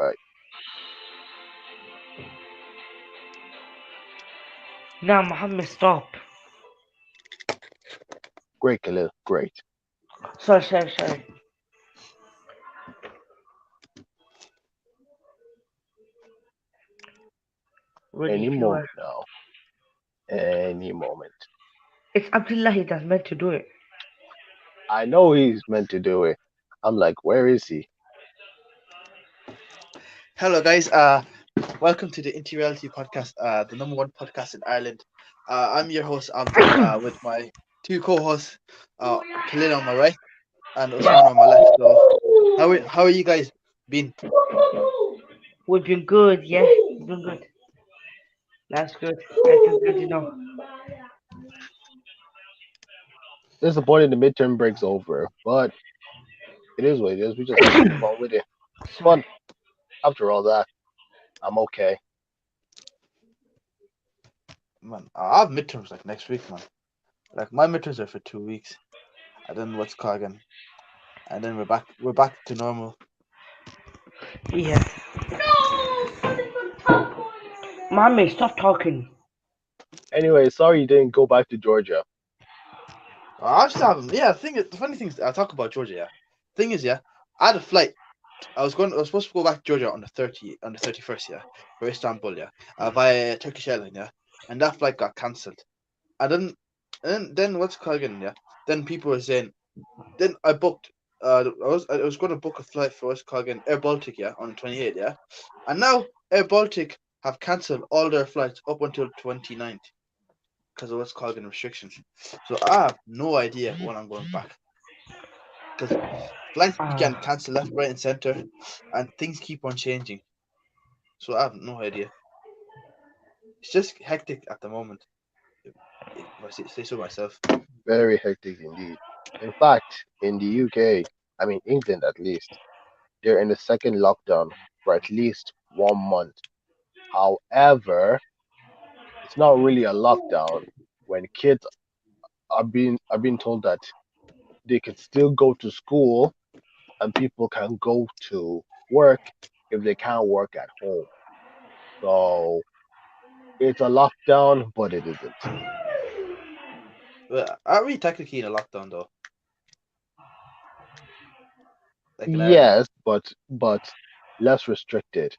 Right. Now, Muhammad, stop. Great, Khalil. Great. Sorry. Ready Any if you are. moment now. Any moment. It's Abdullahi that's meant to do it. I know he's meant to do it. I'm like, where is he? Hello, guys. Welcome to the Reality Podcast, the number one podcast in Ireland. I'm your host Abdul, with my two co-hosts, Khalil on my right and Usman on my left. So, how are you guys been? We've been good, yeah. We've been good. That's good. That's good to know. Disappointed the midterm break's over, but it is what it is. We just have to move on with it. It's Sorry. fun. After all that, I'm okay. Man, I have midterms like next week, man. Like my midterms are for 2 weeks, and then what's called again, and then we're back to normal. Yeah. Mommy, stop talking. Anyway, sorry you didn't go back to Georgia. I just have yeah. The funny thing is, I talk about Georgia. Yeah, thing is, yeah, I had a flight. I was supposed to go back to Georgia on the 31st, yeah, for Istanbul, yeah, via Turkish Airlines, yeah, and that flight got cancelled. And then what's it called again, yeah? Then people were saying, then I booked. I was going to book a flight for what's it called again, Air Baltic, yeah, on the 28th, yeah, and now Air Baltic have cancelled all their flights up until 29th because of what's called again restrictions. So I have no idea when I'm going back because flights can Ah, cancel left, right, and center, and things keep on changing. So I have no idea. It's just hectic at the moment. If I say so myself. Very hectic indeed. In fact, in the UK, I mean England at least, they're in the second lockdown for at least 1 month. However, it's not really a lockdown when kids are being told that they can still go to school and people can go to work if they can't work at home. So it's a lockdown, but it isn't. But are we technically in a lockdown though? Like in Ireland, Yes, but less restricted.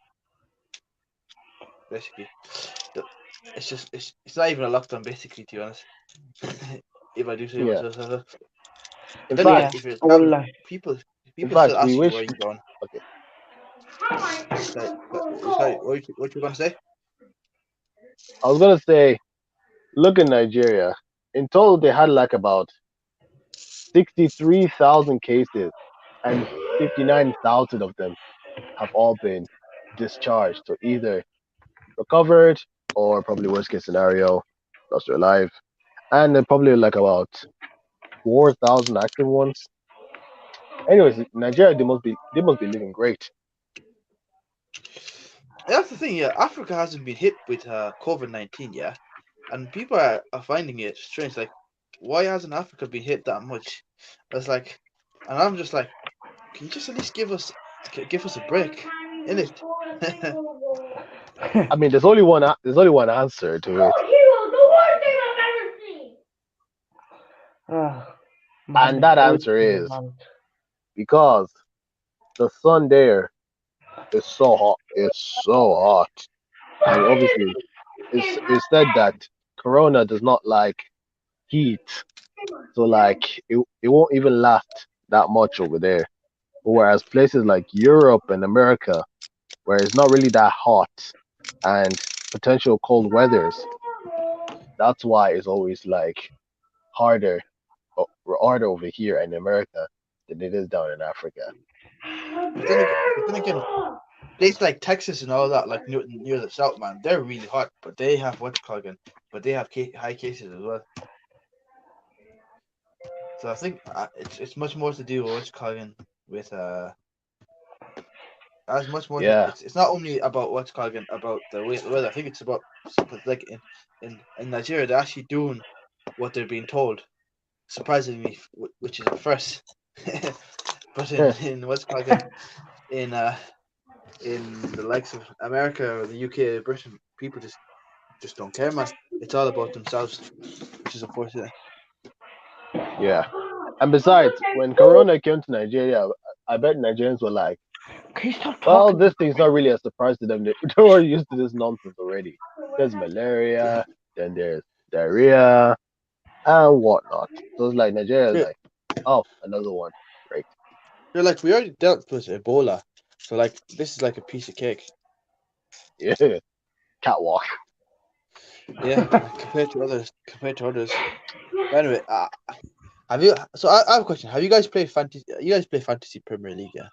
basically. The- it's not even a lockdown basically, to be honest. If I do say Yeah. myself. In Then yeah, fact, again, if you're I will traveling, lie. people in people still fact, we ask you wish. where you going. Okay, Sorry, what you gonna say? I was gonna say, look in Nigeria. In total, they had like about 63,000 cases, and 59,000 of them have all been discharged. So either recovered or probably worst case scenario, lost their life. And then probably like about 4,000 active ones. Anyways, Nigeria they must be living great. That's the thing, yeah. Africa hasn't been hit with COVID-19, yeah, and people are finding it strange. Like, why hasn't Africa been hit that much? It's like, and I'm just like, can you just at least give us a break, innit? I mean, there's only one answer to it, Ah, and Muhammad, that always answer in your is mouth. because the sun there is so hot. It's so hot, and obviously, it's said that Corona does not like heat, so like it won't even last that much over there. Whereas places like Europe and America, where it's not really that hot and potential cold weathers, that's why it's always like harder harder over here in America than it is down in Africa. But then again, places like Texas and all that, like near the south, man, they're really hot, but they have what's called again, but they have high cases as well. So I think it's much more to do with what's called again with as much more. Yeah, It's not only about what's called again about the weather. I think it's about like in Nigeria they're actually doing what they're being told. Surprisingly, which is a first. But in what's called again in in the likes of America or the UK or Britain, people just don't care, man. It's all about themselves, which is unfortunate. Yeah. And besides, when Corona came to Nigeria, I bet Nigerians were like, Can you stop well, talking? this thing's not really a surprise to them. They were used to this nonsense already. There's malaria, then there's diarrhea and whatnot. So it's like Nigeria is Yeah, like, oh, another one. Great. they're like we already dealt with Ebola, so like this is like a piece of cake. Yeah. Catwalk. Yeah, like compared to others. But anyway, have you? So I have a question. Have you guys played fantasy? You guys play fantasy Premier League, yeah?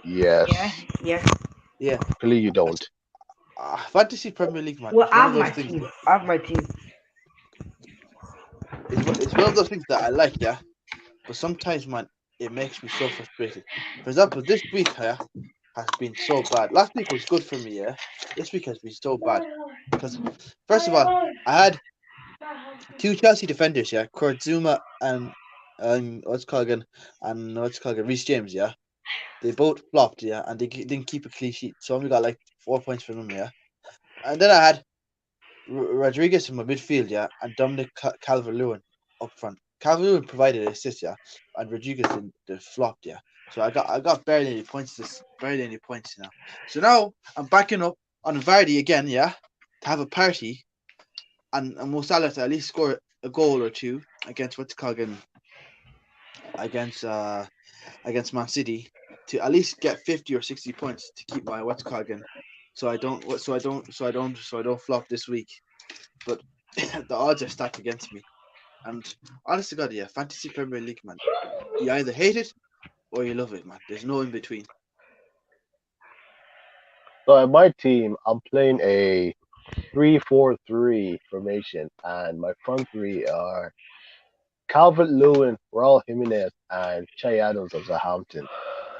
Yeah, Yes. yeah. Yeah. Clearly you don't. Fantasy Premier League, man, Well, is I one have of my those things. team. I have my team. It's one of those things that I like, yeah. But sometimes, man, it makes me so frustrated. For example, this week, yeah, has been so bad. Last week was good for me, yeah. This week has been so bad because, first of all, I had two Chelsea defenders, yeah, Kurt Zuma and what's it called again, and what's it called again, Reece James, yeah. They both flopped, yeah, and they didn't keep a clean sheet, so I only got like 4 points from them, yeah. And then I had Rodriguez in my midfield, yeah, and Dominic Calvert-Lewin up front. Calvert-Lewin provided an assist, yeah, and Rodriguez the flopped, yeah. So I got barely any points barely any points, you know. So now I'm backing up on Vardy again, yeah, to have a party, and Mo Salah to at least score a goal or two against what's it called again, against against Man City, to at least get 50 or 60 points to keep my what's it called again. So I don't flop this week. But the odds are stacked against me. And honest to God, yeah, fantasy Premier League, man, you either hate it or you love it, man. There's no in between. So in my team, I'm playing a 3-4-3 formation, and my front three are Calvert Lewin, Raul Jimenez, and Che Adams of Southampton.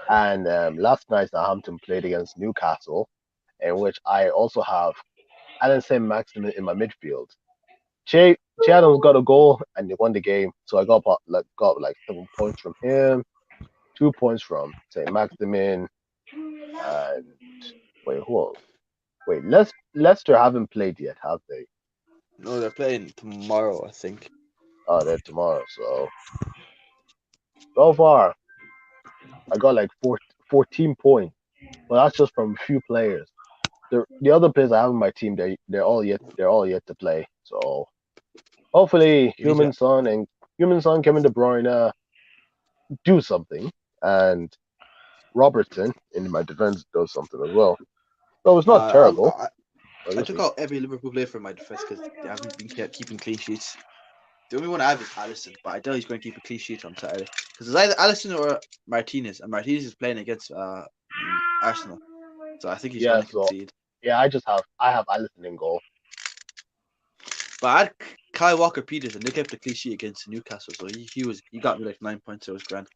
And last night, Southampton played against Newcastle, in which I also have Alan St. Maximin in my midfield. Che Adams got a goal and they won the game, so I got like 7 points from him, 2 points from St. Maximin, and wait, who else? Wait, Leicester haven't played yet, have they? No, they're playing tomorrow, I think. Oh, they're tomorrow. So far, I got like 14 points, but that's just from a few players. The other players I have in my team, they're all yet to play. So hopefully, You need to. Human Son, Kevin De Bruyne do something, and Robertson in my defense does something as well. So it's not Uh, I, terrible, I, but I we'll took see. out every Liverpool player from my defense because they haven't been keeping clean sheets. The only one I have is Allison, but I doubt he's going to keep a clean sheet on Saturday because it's either Allison or Martinez, and Martinez is playing against Arsenal, so I think he's going Yeah, to so concede. yeah, I have Allison in goal. But I had Kyle Walker Peters, and they kept a clean sheet against Newcastle, so he got me like 9 points. So it was grand.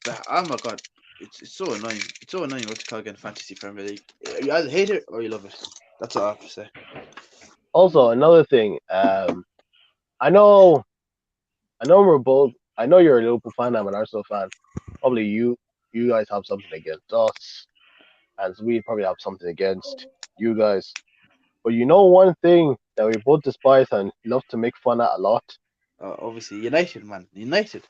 But oh my god, it's so annoying. It's so annoying what to call again fantasy Premier League. You either hate it or you love it. That's all I have to say. Also, another thing, I know, I know we're both. I know you're a Liverpool fan. I'm an Arsenal fan. Probably you guys have something against us, and we probably have something against you guys. But you know one thing that we both despise and love to make fun at a lot? Obviously, United, man, United,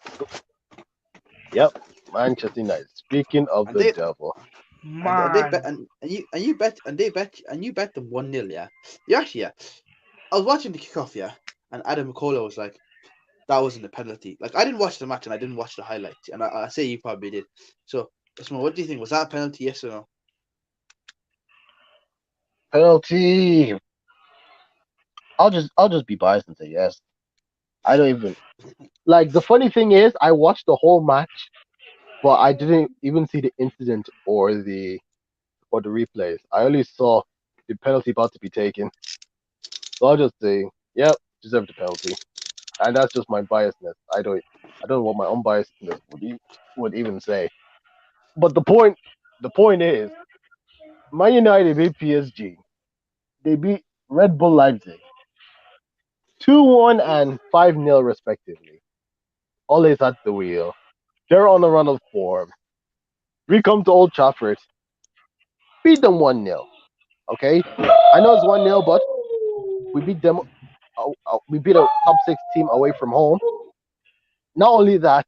Yep, Manchester United. Speaking of and the they devil, and they bet Man. and you bet and you bet them 1-0. Yeah, you actually, yeah. I was watching the kickoff, yeah, and Adam McCullough was like, "That wasn't a penalty." Like I didn't watch the match and I didn't watch the highlights, and I say you probably did. So, Usman, what do you think? Was that a penalty? Yes or no? penalty. I'll just be biased and say yes. I don't even like the funny thing is I watched the whole match, but I didn't even see the incident or the replays. I only saw the penalty about to be taken. So I'll just say, yep, deserved the penalty. And that's just my biasness. I don't know what my unbiasedness would even say. But the point is, Man United beat PSG. They beat Red Bull Leipzig 2-1 and 5-0 respectively. Always at the wheel. They're on a run of form. We come to Old Trafford. beat them 1-0. Okay, I know it's 1-0, but we beat them. We beat a top six team away from home. Not only that,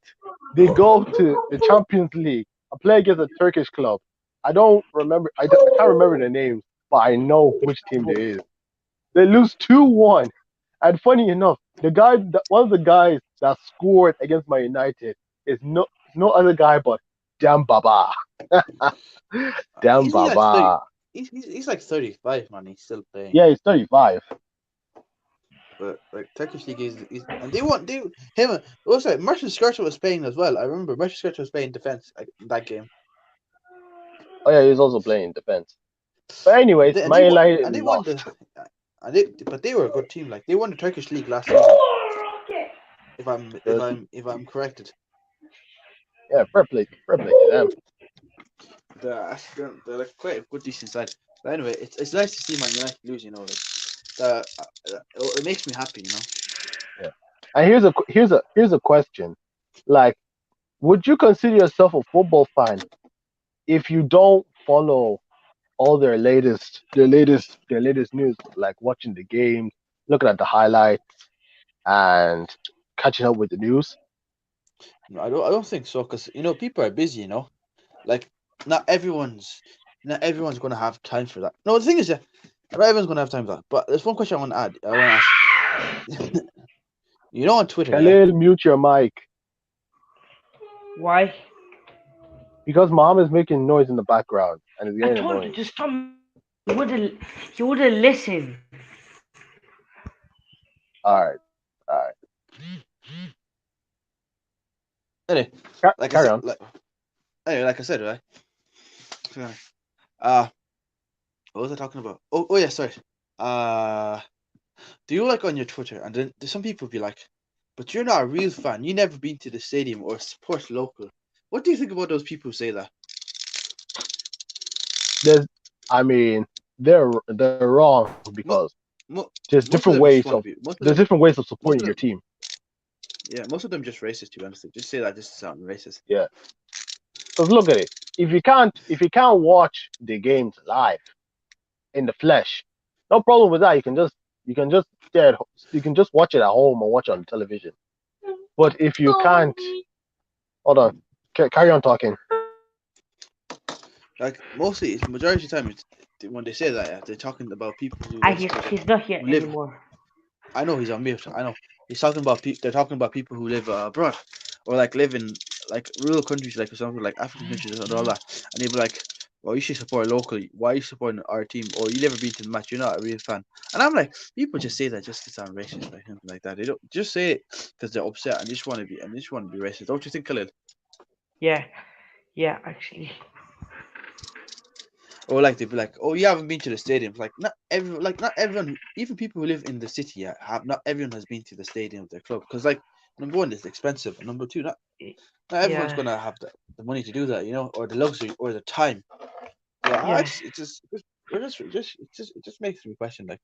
they go to the Champions League. I play against a Turkish club. I don't remember. I can't remember the names, but I know which team they is. They lose 2-1. And funny enough, one of the guys that scored against my United is no other guy but Dam Baba. Dam He's like 30. Baba. He's like 35, man. He's still playing. Yeah, he's 35. But like Turkish league is and they want they him. Also, Merchant Skirtle was playing as well. I remember Merchant Skirtle was playing defense in that game. Oh yeah, he's also playing defense. But anyways, And my they won United and they won lost. the but they were a good team. Like they won the Turkish league last season. There's, If I'm corrected. yeah, fair play to them. They're like quite a good decent side. But anyway, it's nice to see Man United lose. You know, like it makes me happy. You know. Yeah. And here's a question. Like, would you consider yourself a football fan if you don't follow all their latest news, like watching the games, looking at the highlights, and catching up with the news? No, I don't think so because you know people are busy. You know, like not everyone's not everyone's gonna have time for that. No, the thing is, yeah, not everyone's gonna have time for that. But there's one question I want to add. I want to ask. You know, on Twitter, yeah. Khalil, mute your mic Why? because mom is making noise in the background and it's I getting told you annoying. to stop. You wouldn't listen. All right, all right, Anyway, like I carry said, on. like I said, right? Uh what was I talking about? Oh yeah, sorry. Uh, do you like on your Twitter? And then some people be like, "But you're not a real fan. You never been to the stadium or support local." What do you think about those people who say that? There's, I mean, they're wrong because Mo- mo- there's most of different them just ways want to of be. there's different ways of Most supporting of your them, team. yeah, most of them just racist. To be honest, just say that just to sound racist. Yeah, because look at it. If you can't watch the games live in the flesh, no problem with that. You can just stay you can just watch it at home or watch it on television. But if you can't, hold on, carry on talking. Like mostly, it's majority of the time, it's, when they say that, yeah, they're talking about people who He's not here who live. anymore. I know he's on mute. I know he's talking about. They're talking about people who live abroad, or like live in like rural countries, like for example, like African countries and all that. And they'd be like, "Well, you should support locally. Why are you supporting our team? Or you never been to the match. You're not a real fan." And I'm like, people just say that just to sound racist, like something like that. They don't just say it because they're upset and they just want to be racist. Don't you think, Khalil? Yeah, yeah, actually. Or like they'd be like, "Oh, you haven't been to the stadium." Like not everyone, even people who live in the city, yeah, have not everyone has been to the stadium of their club because like number one, it's expensive, and number two, not everyone's Yeah, gonna have the money to do that, you know, or the luxury or the time. So I yeah, just it just makes me question like,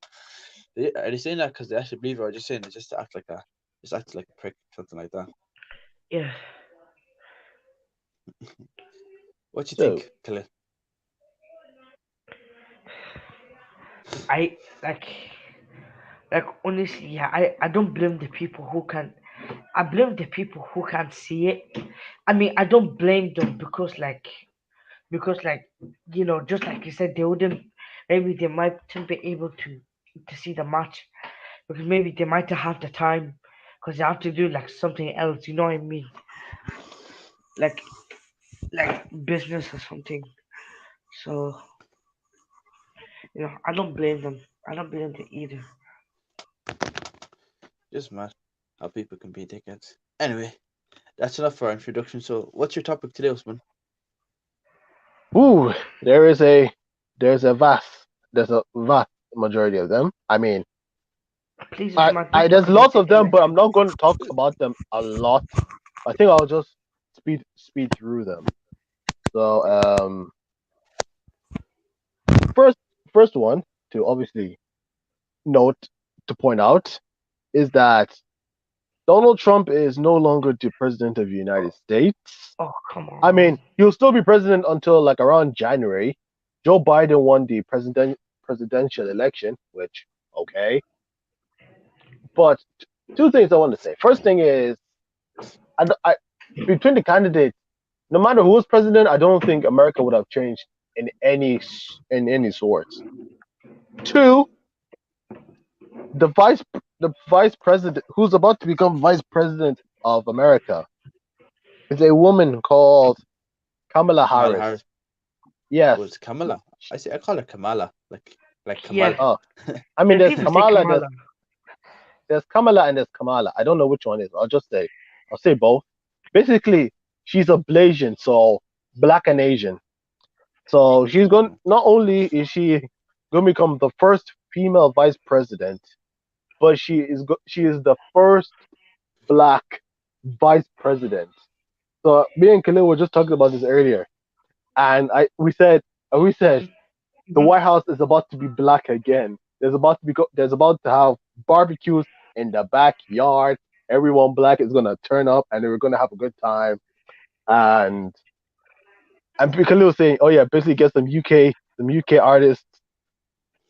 are they saying that because they actually believe it, or just saying it just to act like a just act like a prick, something like that? yeah. What do you So, think, Khalil? I like honestly, yeah. I don't blame the people who can. I blame the people who can't see it. I mean, I don't blame them because just like you said, they wouldn't. Maybe they mightn't be able to see the match because maybe they might not have the time because they have to do like something else. You know what I mean? Like like business or something. So I don't blame them. I don't blame them either. Just mad how people can be dickheads. Anyway, that's enough for our introduction. So, what's your topic today, Usman? ooh, there's a vast majority of them. I mean, Please, I, man, I don't there's talk about lots the of them, but I'm electric. not going to talk about them a lot. I think I'll just speed through them. So, first first one to obviously note to point out is that Donald Trump is no longer the president of the United States. Oh, come I on. mean, he'll still be president until like around January, Joe Biden won the presidential election, which okay. But two things I want to say. First thing is, I between the candidates, no matter who was president, I don't think America would have changed in any sorts. Two, the vice president who's about to become vice president of America is a woman called Kamala Kamala Harris. Harris. Yes. Was Kamala? I call her Kamala, like Yeah, Kamal. Oh, I mean, the people say Kamala. There's Kamala, and there's Kamala. I don't know which one is. I'll say both. Basically, she's a Blasian, so black and Asian. So she's going. Not only is she going to become the first female vice president, but she is the first black vice president. So me and Khalil were just talking about this earlier, and we said the Mhm. White House is about to be black again. There's about to have barbecues in the backyard. Everyone black is gonna turn up, and we're gonna have a good time. And Khalil was saying, oh yeah, basically get some UK artists,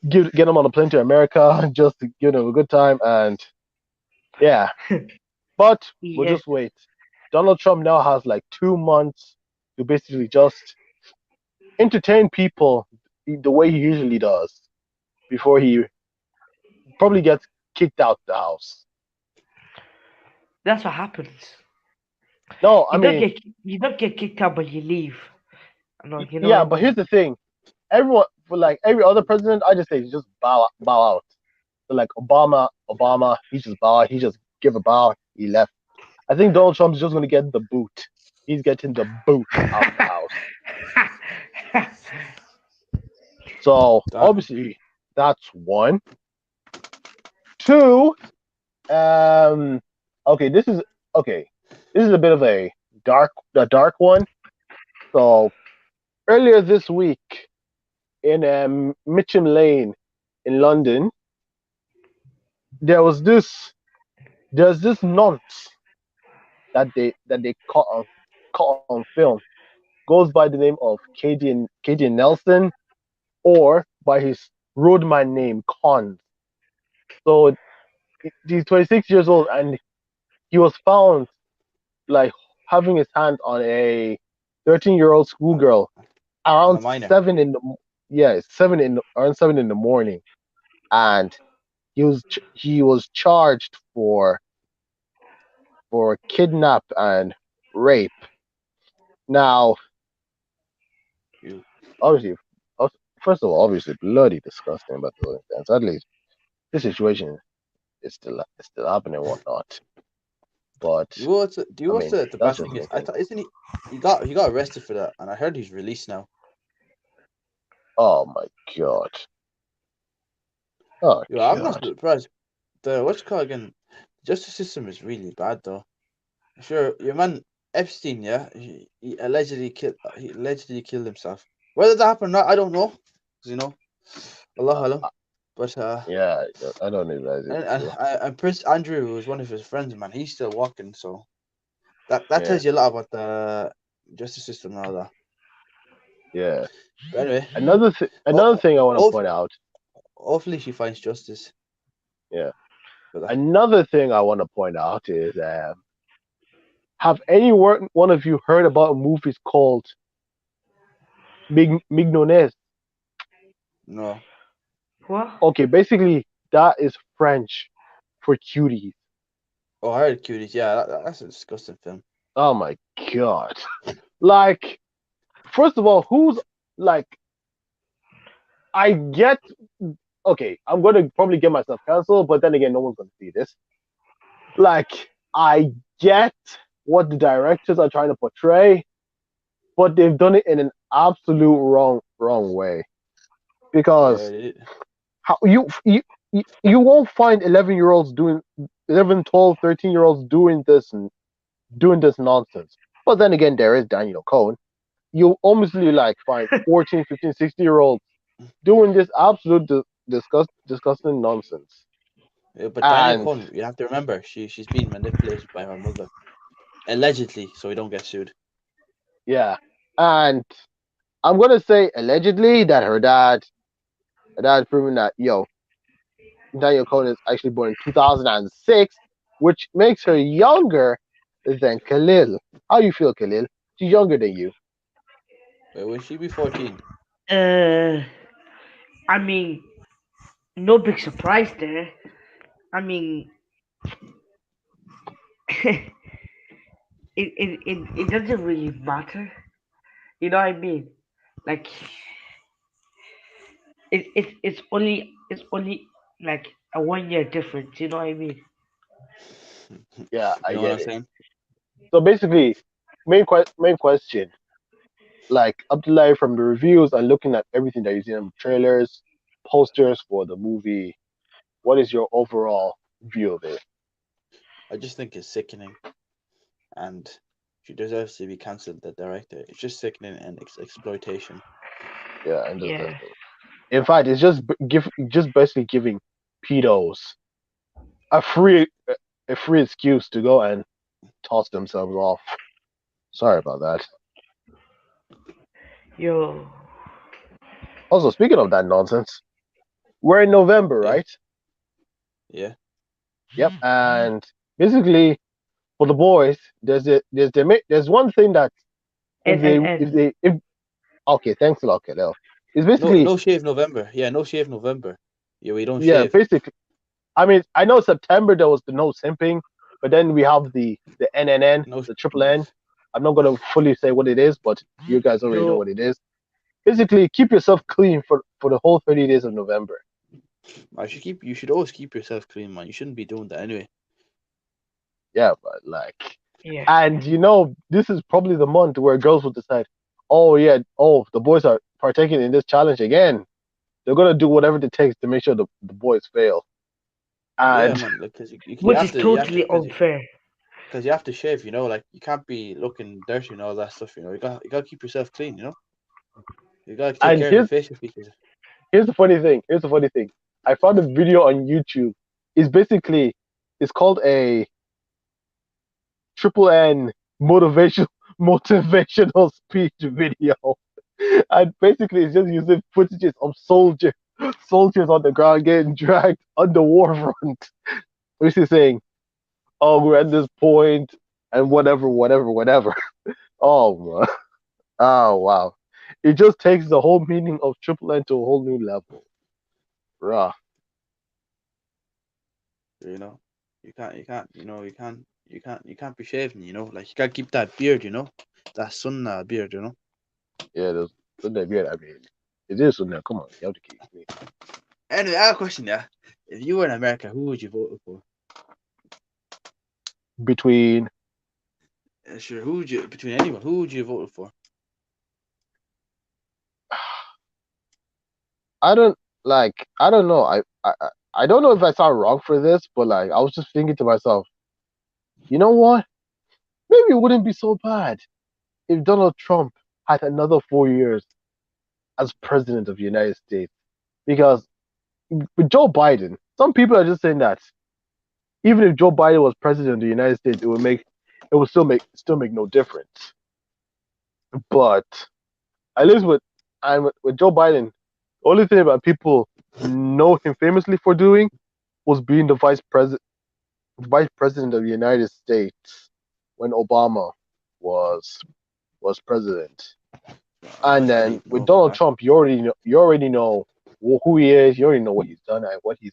get them on a plane to America just to give them a good time. And yeah, but we'll Yeah, just wait. Donald Trump now has like 2 months to basically just entertain people the way he usually does before he probably gets kicked out the house. that's what happens. No, I You don't mean, get you don't get kicked out, but you leave. No, you know what yeah, I but mean. here's the thing. Everyone, for like every other president, I just say just bow out. So like Obama, he just bow, he just give a bow, he left. I think Donald Trump's just gonna get the boot. He's getting the boot out the house. So That obviously that's one. Two, um, okay, okay. This is a bit of a dark one. So earlier this week in Mitcham Lane in London, there was this there's this nonce that they caught on film, goes by the name of Kadian Nelson, or by his roadman name Conz. So he's 26 years old, and he was found like having his hand on a 13-year-old schoolgirl on a around minor. 7 in the morning, and he was charged for kidnap and rape. Now, You. obviously, first of all, obviously, bloody disgusting, but and sadly, this situation is still happening and whatnot. But Do you I watch mean, the that's bad just thing me is I thinking. thought isn't he got arrested for that and I heard he's released now. Oh my god. Oh Yeah, I'm not god. surprised. The what's it called again? The justice system is really bad though. Sure, your man Epstein, yeah, he allegedly killed himself. Whether that happened or not, I don't know. 'Cause, Allah Uh, alam. uh, But yeah, I don't realize it too. and Prince Andrew was one of his friends, man. He's still walking, so that Yeah, tells you a lot about the justice system and all that. yeah. But anyway, Another ho- thing I want to point hopefully, out. hopefully she finds justice Yeah. for that. Another thing I want to point out is have any one of you heard about a movie called Mignones? No. What? Okay, basically that is French for cuties. Oh, I heard Cuties. Yeah, that's a disgusting film. Oh my god. Like, first of all, who's like I get okay, I'm gonna probably get myself cancelled, but then again, no one's gonna see this. Like, I get what the directors are trying to portray, but they've done it in an absolute wrong way. Yeah, Because how you won't find 11-year-olds doing 11, 12, 13-year-olds doing this nonsense. But then again, there is Daniel Cohen. You almost like find 14, 15, 16-year-olds doing this absolute disgusting nonsense. yeah, but Daniel And Cohn, you have to remember, she's being manipulated by her mother, allegedly, so we don't get sued. yeah, and I'm gonna say allegedly that her dad proven that Daniel Cohen is actually born in 2006, which makes her younger than Khalil. How you feel, Khalil? She's younger than you. Wait, will she be 14? Uh, I mean, no big surprise there. I mean, it doesn't really matter. You know what I mean? Like it's only like a 1 year difference. You know what I mean? Yeah, You I know what get I'm it. saying? So basically, main question, like Abdullahi from the reviews and looking at everything that you see in the trailers, posters for the movie, what is your overall view of it? I just think it's sickening, and she deserves to be cancelled. The director, it's just sickening and exploitation. Yeah, and Yeah. disgusting. In fact, it's just basically giving pedos a free a free excuse to go and toss themselves off. Sorry about that. Yo. Also, speaking of that nonsense, we're in November, Yeah, right? yeah. Yep. And basically, for the boys, there's one thing that And and and if okay, thanks a lot, Khalil. It's No, basically no shave November. Yeah, no shave November. Yeah, we don't yeah, shave. basically. I mean, I know September there was the no simping, but then we have the NNN, No, the triple N. I'm not gonna fully say what it is, but you guys already know yo, what it is. Basically, keep yourself clean for the whole 30 days of November. I should keep. You should always keep yourself clean, man. You shouldn't be doing that anyway. Yeah, but like, yeah. and this is probably the month where girls will decide, oh yeah, oh the boys are partaking in this challenge again. They're gonna do whatever it takes to make sure the boys fail. Yeah, And man. Like, cause you Which have is to, you have to, totally unfair. cause you have to shave. Like you can't be looking dirty and all that stuff. You got to keep yourself clean. You got to take and care of your facial features. here's the funny thing. Here's the funny thing. I found a video on YouTube. It's basically it's called a triple N motivational motivational speech video. And basically it's just using footages of soldiers on the ground getting dragged on the war front. Basically saying, oh, we're at this point and whatever. Oh man. Oh wow. It just takes the whole meaning of triple N to a whole new level. Bruh. You know, you can't, you can't be shaving. Like you got to keep that beard. That sun beard. Yeah, there's Sunday beard. I mean, it is Sunday. Come on, you have to keep it clean. Anyway, I have a question. Yeah, if you were in America, who would you vote for? Between Sure, who would you between anyone? Who would you vote for? I don't know. I don't know if I sound wrong for this, but like I was just thinking to myself, you know what? Maybe it wouldn't be so bad if Donald Trump had another 4 years as president of the United States. Because with Joe Biden, some people are just saying that even if Joe Biden was president of the United States, it would still make no difference. But at least with Joe Biden, the only thing about people know him famously for doing was being the vice president of the United States when Obama was was president. I And don't then even know with about Donald that. Trump, you already know who he is. You already know what he's done and what he's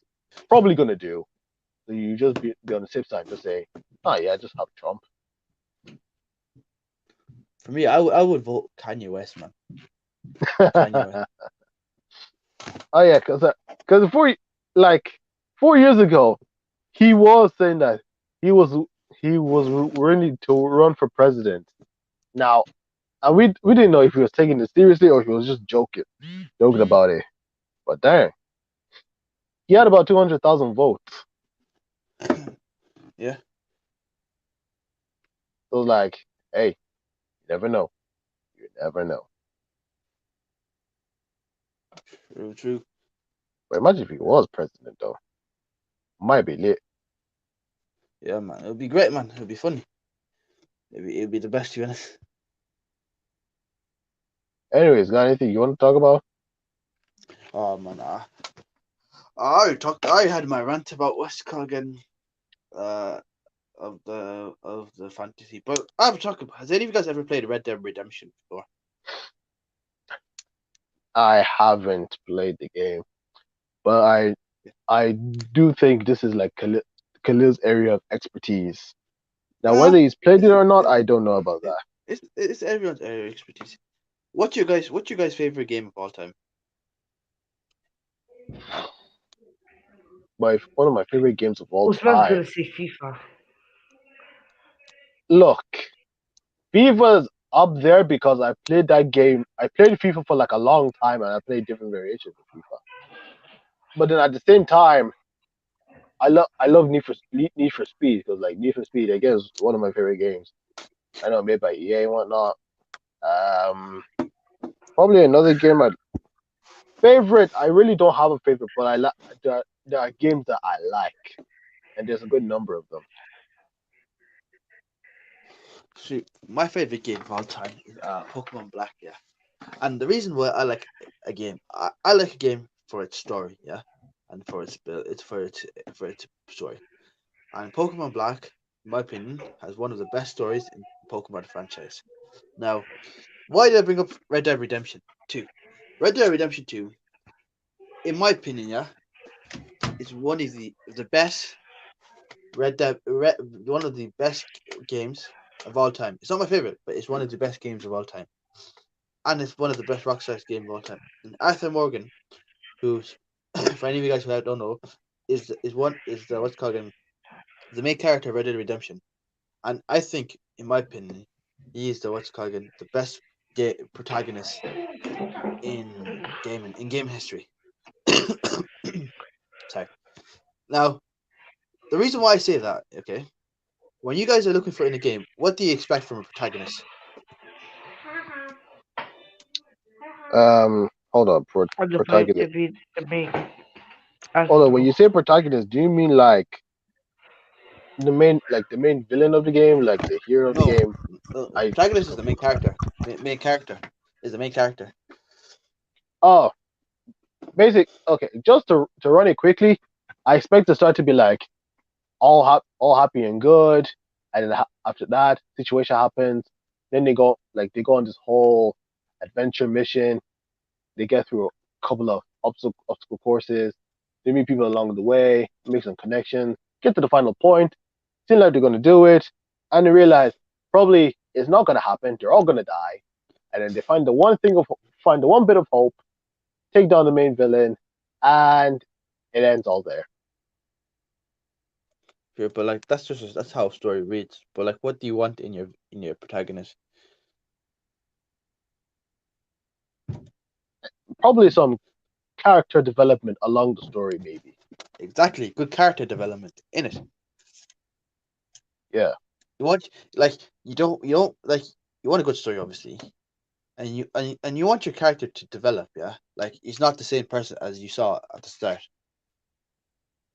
probably gonna do. So you just be on the safe side. Just say, oh yeah, just have Trump. For me, I would vote Kanye West, man. Kanye West. Oh yeah, because like 4 years ago, he was saying that he was he was ready to run for president. Now, and we didn't know if he was taking it seriously or if he was just joking about it. But dang, he had about 200,000 votes. Yeah, So like, hey, you never know. You never know. true, true. But imagine if he was president though. Might be lit. Yeah, man. It would be great, man. It would be funny. It'd be the best, to be honest. Anyways, got anything you want to talk about? Oh man, I had my rant about what's called again, uh, of the fantasy. But I have to talk about. Has any of you guys ever played Red Dead Redemption before? I haven't played the game, but I do think this is like Khalil's area of expertise. Now, Uh, whether he's played it it's or not, it, I don't know about it, that. it's everyone's area of expertise. What's your guys' favorite game of all time? One of my favorite games of all Usman's time. gonna say FIFA. Look, FIFA's up there because I played that game. I played FIFA for like a long time, and I played different variations of FIFA. But then at the same time, I love Need for Speed because like Need for Speed, I guess, is one of my favorite games. I know made by EA and whatnot. Um, Probably another game I favorite. I really don't have a favorite, but I like there are games that I like, and there's a good number of them. See, my favorite game of all time is Pokemon Black. Yeah, and the reason why I like a game, I like a game for its story. Yeah, and for its build, for its story. And Pokemon Black, in my opinion, has one of the best stories in Pokemon franchise. Now, why did I bring up Red Dead Redemption 2? Red Dead Redemption 2, in my opinion, yeah, is one of the best one of the best games of all time. It's not my favorite, but it's one of the best games of all time, and it's one of the best Rockstar's games of all time. And Arthur Morgan, who's for any of you guys who don't know, is the what's called the main character of Red Dead Redemption. And I think, in my opinion, he is the what's called again, the best protagonist in game history. Sorry. Now, the reason why I say that, okay, when you guys are looking for in a game, what do you expect from a protagonist? Hold up for And the play to protagonist. be the main Hold on, answer. when you say protagonist, do you mean like the main villain of the game, like the hero of the No, game? no, I protagonist is the main character. Main character is the main character. oh, basic. Okay, just to run it quickly, I expect the start to be like all happy and good, and then after that, situation happens. Then they go on this whole adventure mission. They get through a couple of obstacle courses. They meet people along the way, make some connections, get to the final point. Seem like they're gonna do it, and they realize probably it's not gonna happen. They're all gonna die, and then they find the one bit of hope, take down the main villain, and it ends all there. Sure, but like that's how a story reads. But like, what do you want in your protagonist? Probably some character development along the story, maybe. Exactly, good character development in it. Yeah, You want like you don't like you want a good story, obviously, and you want your character to develop. Yeah, like he's not the same person as you saw at the start,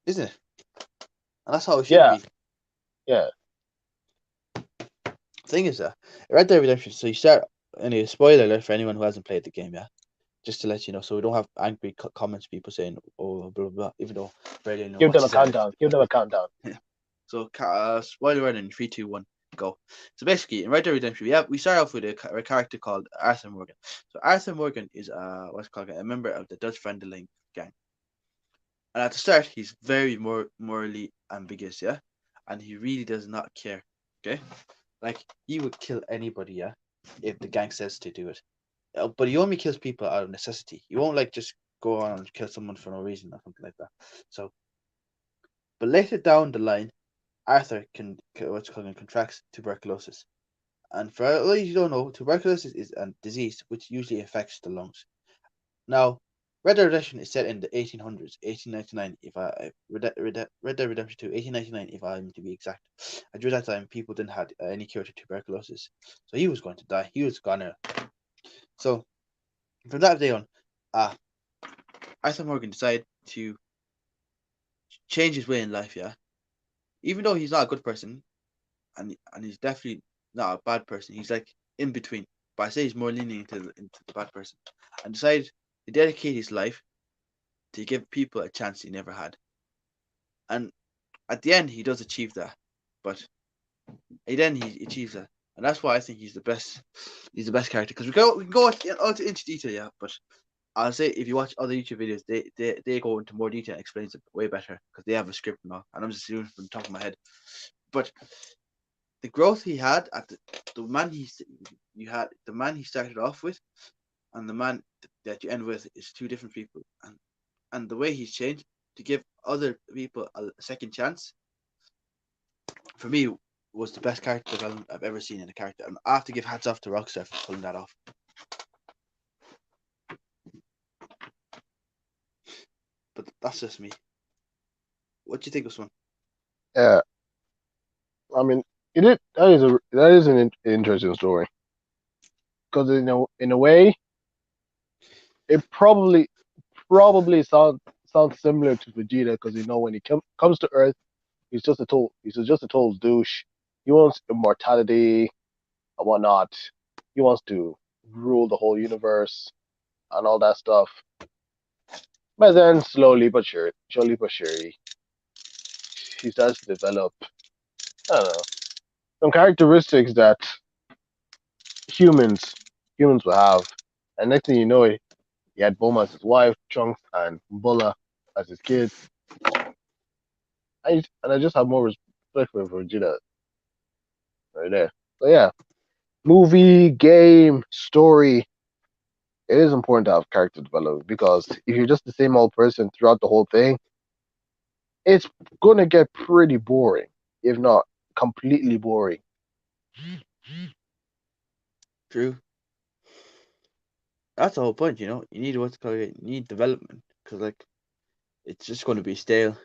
isn't it? And that's how it should yeah, be. yeah. Thing is, Red Dead Redemption. So you start. Anyway, spoiler alert for anyone who hasn't played the game. Yeah, just to let you know, so we don't have angry comments, people saying, "Oh, blah blah blah," even though barely know Give them much a is out. countdown. Give them a countdown. Yeah. So, spoiler alert in 3, 2, 1, go. So basically, in Red Dead Redemption, we start off with a character called Arthur Morgan. So Arthur Morgan is what's called a member of the Dutch Van der Lane gang. And at the start, he's very morally ambiguous, yeah, and he really does not care. Okay, like he would kill anybody, yeah, if the gang says to do it. But he only kills people out of necessity. He won't like just go on and kill someone for no reason or something like that. So, but later down the line, Arthur contracts tuberculosis. And for all you don't know, tuberculosis is a disease which usually affects the lungs. Now, Red Dead Redemption is set in the 1800s, 1899, if I Red Dead Redemption 2, 1899, if I'm to be exact. And during that time, people didn't have any cure to tuberculosis, so he was going to die. He was gonna. So from that day on, uh, Arthur Morgan decided to change his way in life. Yeah, even though he's not a good person, and he's definitely not a bad person. He's like in between but I say he's more leaning into the bad person, and decided to dedicate his life to give people a chance he never had. And at the end, he does achieve that, but at the end he achieves that, and that's why I think he's the best. He's the best character because we can go into detail, yeah. But I'll say if you watch other YouTube videos, they go into more detail and explains it way better because they have a script and all. And I'm just doing it from the top of my head. But the growth he had at the man the man he started off with, and the man that you end with is two different people, and the way he's changed to give other people a second chance, for me, was the best character development I've ever seen in a character. And I have to give hats off to Rockstar for pulling that off. But that's just me. What do you think, Usman? Yeah, I mean, that is an interesting story because in a way, it probably sounds similar to Vegeta because when he comes to Earth, he's just a total douche. He wants immortality and whatnot. He wants to rule the whole universe and all that stuff. But then surely but surely, he starts to develop, I don't know, some characteristics that humans humans will have. And next thing you know, he had Bulma as his wife, Trunks and Bulla as his kids. And I just have more respect for Vegeta right there. So yeah, movie, game, story. It is important to have character development because if you're just the same old person throughout the whole thing, it's gonna get pretty boring, if not completely boring. True. That's the whole point, you know. You need what's called you need development because like it's just going to be stale.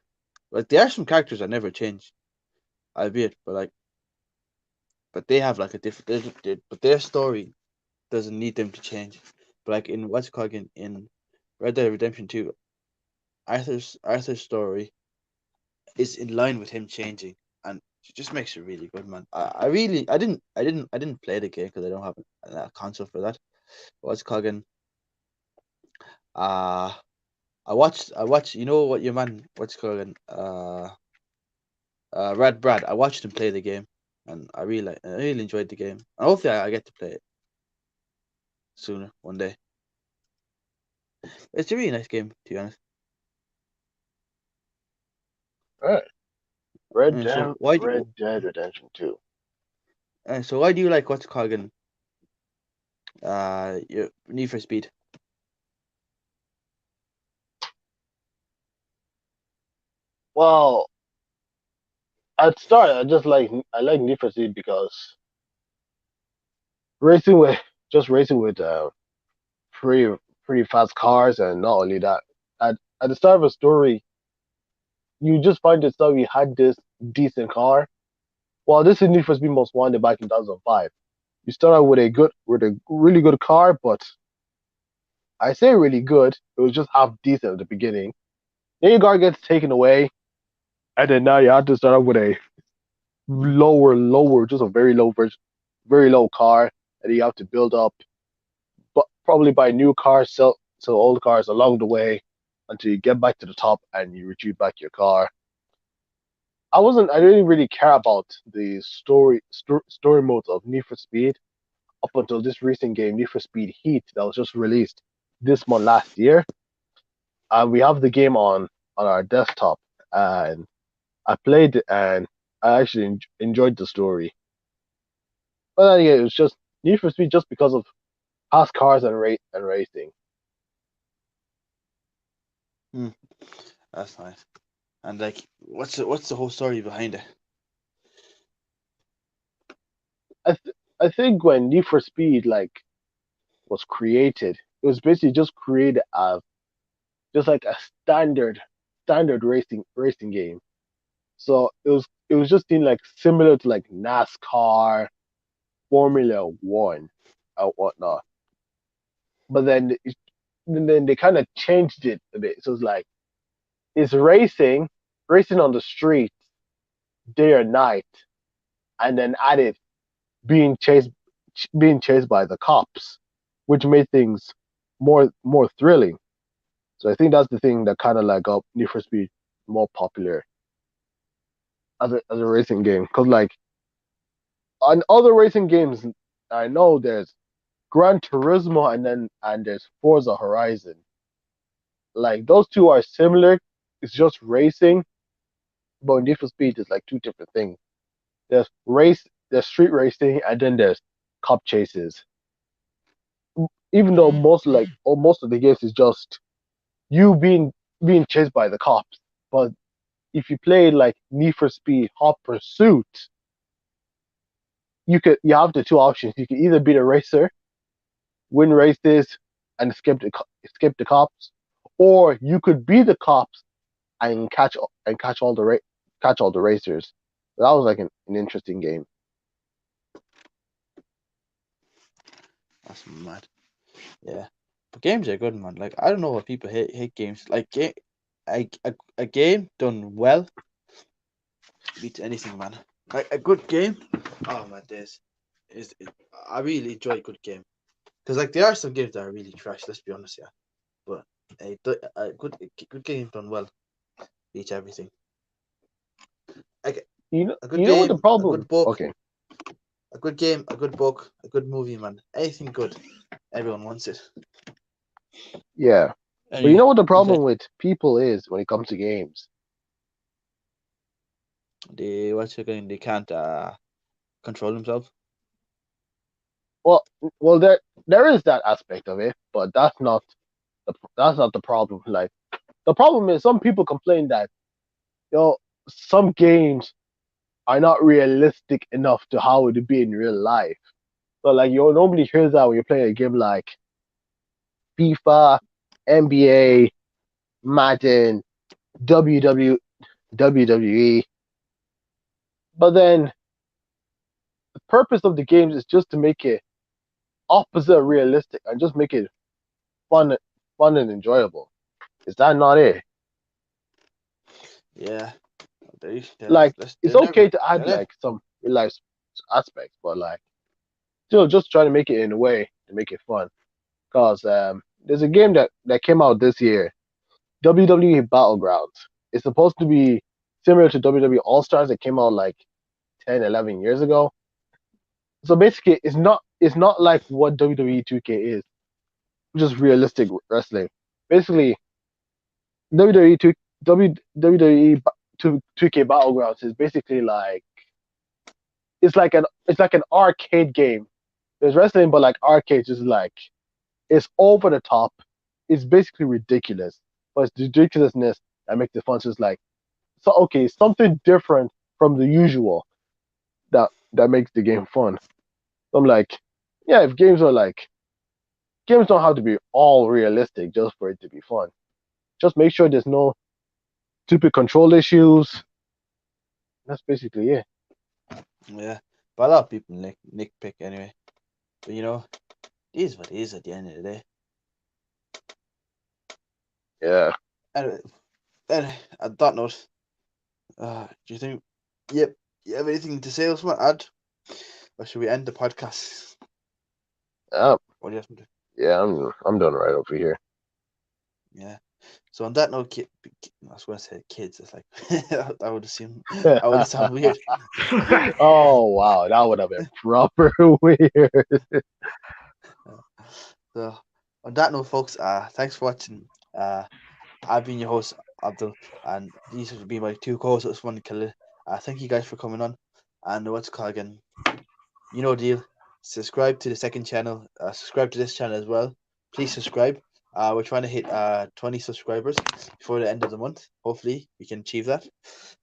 Like there are some characters that never change, albeit, but they have like a different. But their story doesn't need them to change. But like in what's called in Red Dead Redemption 2, Arthur's story is in line with him changing, and it just makes it really good, man. I didn't play the game because I don't have a console for that. What's called uh I watched you know what your man what's called Rad Brad. I watched him play the game, and I really enjoyed the game. And hopefully I get to play it sooner one day. It's a really nice game, to be honest. All right, So why do Red Dead Redemption 2. so why do you like what's called your Need for Speed? Well, at start, I like Need for Speed because racing with racing with pretty pretty fast cars, and not only that, at the start of a story, you just find yourself you had this decent car. Well, this is Need for Speed Most Wanted back in 2005. You start out with a really good car, but I say really good. It was just half decent at the beginning. Then your car gets taken away, and then now you have to start out with a just a very low version, very low car, and you have to build up, but probably buy new cars, sell old cars along the way until you get back to the top and you retrieve back your car. I didn't really care about the story modes of Need for Speed up until this recent game, Need for Speed Heat, that was just released this month last year. We have the game on our desktop, and I played it, and I actually enjoyed the story. But then again, it was just Need for Speed just because of fast cars and racing. Hmm, that's nice. And like, what's the whole story behind it? I think when Need for Speed was created, it was basically just created as just like a standard racing game. So it was just seen like similar to like NASCAR, Formula One, and whatnot. But then they kind of changed it a bit. So it's like it's racing on the street day or night, and then added being being chased by the cops, which made things more thrilling. So I think that's the thing that kind of like got Need for Speed more popular as a racing game. Cause like on other racing games, I know there's Gran Turismo and there's Forza Horizon. Like those two are similar. It's just racing, but Need for Speed is like two different things. There's street racing, and then there's cop chases. Even though Mm. most of the games is just you being chased by the cops, but if you play like Need for Speed Hot Pursuit, you have the two options. You can either be the racer, win races, and escape the cops, or you could be the cops and catch catch all the racers. That was like an interesting game. That's mad. Yeah, but games are good, man. Like I don't know what people hate games. Like a game done well beats anything, man. Like a good game. Oh my days, is I really enjoy a good game because like there are some games that are really trash. Let's be honest, yeah. But a good game done well beats everything. Like a good You know what the game, a problem? good book, Okay, a good game, a good book, a good movie, man. Anything good, everyone wants it. yeah, And but you know what the you problem with people is when it comes to games. they what's it going? They can't control themselves. Well, well, there is that aspect of it, but that's not the problem. Like the problem is some people complain that you know some games are not realistic enough to how it would be in real life. So like you'll normally hear that when you're playing a game like FIFA, NBA, Madden, WW, WWE. But then the purpose of the games is just to make it opposite realistic and just make it fun, fun and enjoyable. Is that not it? Yeah, Like it's okay to they're add never. like some real life aspects, but like still just try to make it in a way to make it fun. Cause there's a game that came out this year, WWE Battlegrounds. It's supposed to be similar to WWE All Stars that came out like 10, 11 years ago. So basically, it's not like what WWE 2K is, which is realistic wrestling. Basically, WWE 2 WWE 2K Battlegrounds is basically like it's like an arcade game. There's wrestling, but like arcade is like it's over the top. It's basically ridiculous, but it's the ridiculousness that makes it fun. So it's like so okay, something different from the usual that makes the game fun. So I'm like, yeah, if games don't have to be all realistic just for it to be fun. Just make sure there's no stupid control issues. That's basically it. Yeah, but a lot of people nitpick anyway. But it is what it is at the end of the day. Yeah. Anyway, on that note, do you think? Yep. You have anything to say, Usman? Add, or should we end the podcast? Yeah. What do you have to do? Yeah, I'm done right over here. Yeah. So on that note, I was going to say kids. It's like I would assume I would sound weird. Oh wow, that would have been proper weird. So on that note, folks, thanks for watching. I've been your host Abdul, and these have been my two co-hosts, Usman and Khalil. Thank you guys for coming on. And what's it called again? You know the deal. Subscribe to the second channel. Subscribe to this channel as well. Please subscribe. We're trying to hit 20 subscribers before the end of the month. Hopefully, we can achieve that.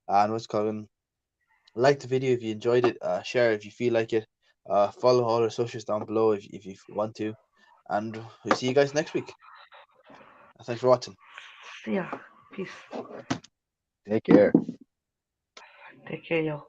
And what's it called again? Like the video if you enjoyed it. Share if you feel like it. Follow all our socials down below if you want to. And we'll see you guys next week. Thanks for watching. Yeah, peace. Take care. Take care, yo.